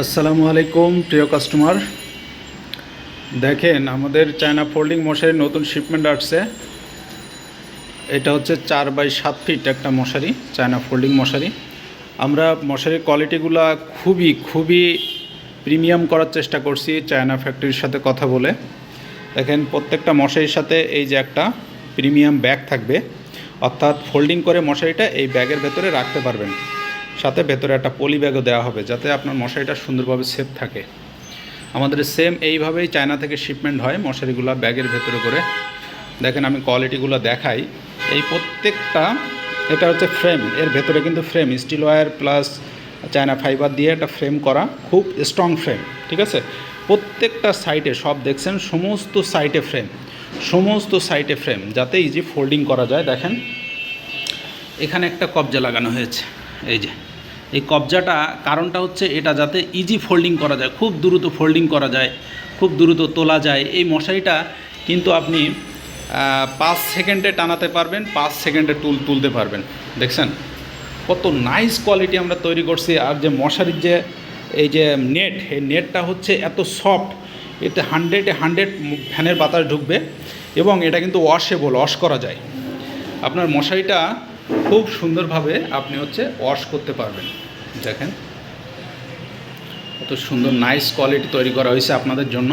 আসসালামু আলাইকুম প্রিয় কাস্টমার। দেখেন আমাদের চায়না ফোল্ডিং মশারির নতুন শিপমেন্ট আসছে। এটা হচ্ছে 4x7 ফিট একটা মশারি, চায়না ফোল্ডিং মশারি। আমরা মশারির কোয়ালিটিগুলো খুবই প্রিমিয়াম করার চেষ্টা করছি চায়না ফ্যাক্টরির সাথে কথা বলে। দেখেন প্রত্যেকটা মশারির সাথে এই যে একটা প্রিমিয়াম ব্যাগ থাকবে, অর্থাৎ ফোল্ডিং করে মশারিটা এই ব্যাগের ভেতরে রাখতে পারবেন। সাথে ভেতরে একটা পলি ব্যাগও দেওয়া হবে যাতে আপনার মশারিটা সুন্দরভাবে সেফ থাকে। আমাদের সেম এইভাবেই চায়না থেকে শিপমেন্ট হয় মশারিগুলো ব্যাগের ভেতরে করে। দেখেন আমি কোয়ালিটিগুলো দেখাই। এই প্রত্যেকটা, এটা হচ্ছে ফ্রেম, এর ভেতরে কিন্তু frame steel wire plus China fibre দিয়ে একটা ফ্রেম করা, খুব স্ট্রং ফ্রেম, ঠিক আছে। প্রত্যেকটা সাইডে সব দেখছেন, সমস্ত সাইটে ফ্রেম যাতে ইজি ফোল্ডিং করা যায়। দেখেন এখানে একটা কবজা লাগানো হয়েছে, এই যে এই কবজাটা, কারণটা হচ্ছে এটা যাতে ইজি ফোল্ডিং করা যায়, খুব দ্রুত ফোল্ডিং করা যায়, খুব দ্রুত তোলা যায়। এই মশারিটা কিন্তু আপনি 5 সেকেন্ডে টানাতে পারবেন, 5 সেকেন্ডে তুলতে পারবেন। দেখছেন কত নাইস কোয়ালিটি আমরা তৈরি করছি। আর যে মশারির যে এই যে নেট, এই নেটটা হচ্ছে এত সফট, এতে 100 ফ্যানের বাতাস ঢুকবে এবং এটা কিন্তু ওয়াশ করা যায়। আপনার মশারিটা খুব সুন্দরভাবে আপনি হচ্ছে ওয়াশ করতে পারবেন। দেখেন কত সুন্দর নাইস কোয়ালিটি তৈরি করা হয়েছে আপনাদের জন্য।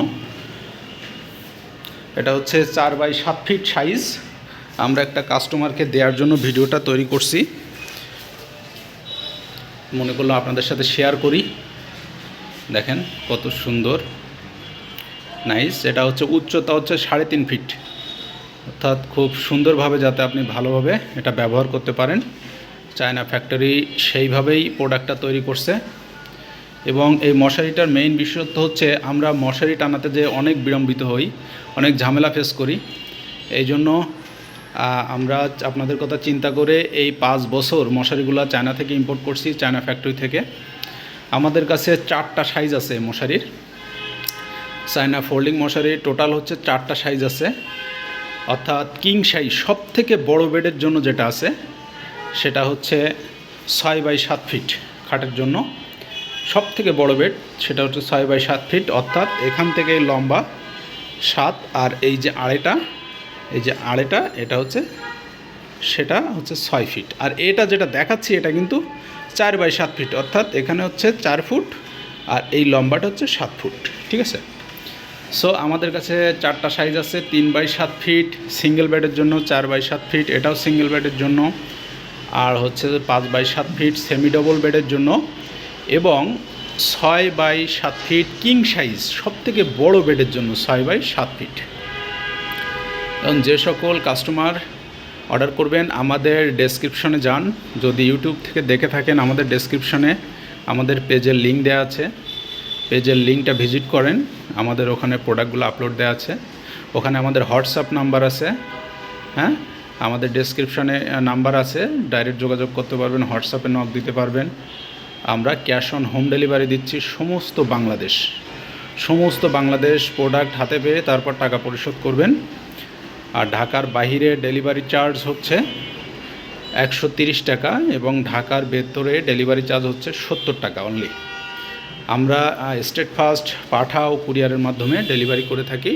এটা হচ্ছে 4x7 ফিট সাইজ। আমরা একটা কাস্টমারকে দেওয়ার জন্য ভিডিওটা তৈরি করছি, মনে করলাম আপনাদের সাথে শেয়ার করি। দেখেন কত সুন্দর নাইস। এটা হচ্ছে উচ্চতা হচ্ছে 3.5 ফিট, অর্থাৎ খুব সুন্দরভাবে যাতে আপনি ভালোভাবে এটা ব্যবহার করতে পারেন। চায়না ফ্যাক্টরি সেইভাবেই প্রোডাক্টটা তৈরি করছে। এবং এই মশারিটার মেইন বিশেষত্ব হচ্ছে আমরা মশারি টানাতে যে অনেক বিলম্বিত হই, অনেক ঝামেলা ফেস করি। এই জন্য আমরা আপনাদের কথা চিন্তা করে এই 5 বছর মশারিগুলো চায়না থেকে ইম্পোর্ট করছি, চায়না ফ্যাক্টরি থেকে। আমাদের কাছে 4টা সাইজ আছে মশারির, চায়না ফোল্ডিং মশারির টোটাল হচ্ছে 4টা সাইজ আছে। অর্থাৎ কিং সাইজ সবথেকে বড় বেডের জন্য যেটা আছে সেটা হচ্ছে 6x7 ফিট খাটের জন্য। সবথেকে বড় বেড সেটা হচ্ছে 6x7 ফিট, অর্থাৎ এখান থেকে লম্বা 7, আর এই যে আড়েটা এটা হচ্ছে, সেটা হচ্ছে 6 ফিট। আর এটা যেটা দেখাচ্ছি এটা কিন্তু 4x7 ফিট, অর্থাৎ এখানে হচ্ছে 4 ফুট আর এই লম্বাটা হচ্ছে 7 ফুট, ঠিক আছে। সো আমাদের কাছে 4টা সাইজ আছে। 3x7 ফিট সিঙ্গেল বেডের জন্য, 4x7 ফিট এটাও সিঙ্গেল বেডের জন্য, আর হচ্ছে 5x7 ফিট সেমি ডবল বেডের জন্য, এবং 6x7 ফিট কিং সাইজ সবথেকে বড় বেডের জন্য 6x7 ফিট। এবং যে সকল কাস্টমার অর্ডার করবেন আমাদের ডেসক্রিপশনে যান। যদি ইউটিউব থেকে দেখে থাকেন আমাদের ডেসক্রিপশনে আমাদের পেজের লিঙ্ক দেওয়া আছে, পেজের লিঙ্কটা ভিজিট করেন। আমাদের ওখানে প্রোডাক্টগুলো আপলোড দেওয়া আছে, ওখানে আমাদের হোয়াটসঅ্যাপ নাম্বার আছে। হ্যাঁ, আমাদের ডেসক্রিপশনে নাম্বার আছে, ডাইরেক্ট যোগাযোগ করতে পারবেন, হোয়াটসঅ্যাপে নক দিতে পারবেন। আমরা ক্যাশ অন হোম ডেলিভারি দিচ্ছি সমস্ত বাংলাদেশ প্রোডাক্ট হাতে পেয়ে তারপর টাকা পরিশোধ করবেন। আর ঢাকার বাহিরে ডেলিভারি চার্জ হচ্ছে 130 টাকা এবং ঢাকার ভেতরে ডেলিভারি চার্জ হচ্ছে 70 টাকা অনলি। আমরা স্টেট ফাস্ট পাঠাও কুরিয়ারের মাধ্যমে ডেলিভারি করে থাকি।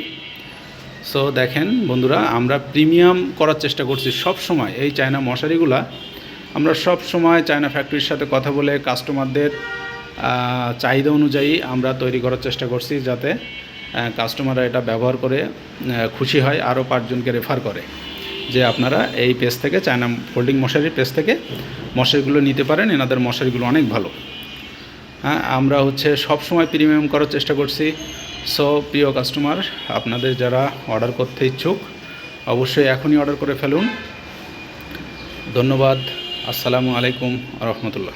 সো দেখেন বন্ধুরা, আমরা প্রিমিয়াম করার চেষ্টা করছি সব সময়। এই চায়না মশারিগুলা আমরা সব সময় চায়না ফ্যাক্টরির সাথে কথা বলে কাস্টমারদের চাহিদা অনুযায়ী আমরা তৈরি করার চেষ্টা করছি, যাতে কাস্টমাররা এটা ব্যবহার করে খুশি হয়, আরও 5 জনকে রেফার করে যে আপনারা এই পেজ থেকে, চায়না ফোল্ডিং মশারির পেজ থেকে মশারিগুলো নিতে পারেন, এনাদের মশারিগুলো অনেক ভালো। হ্যাঁ, আমরা হচ্ছে সব সময় প্রিমিয়াম করার চেষ্টা করছি। সো প্রিয় কাস্টমার, আপনাদের যারা অর্ডার করতে ইচ্ছুক অবশ্যই এখনই অর্ডার করে ফেলুন। ধন্যবাদ। আসসালামু আলাইকুম রহমতুল্লাহ।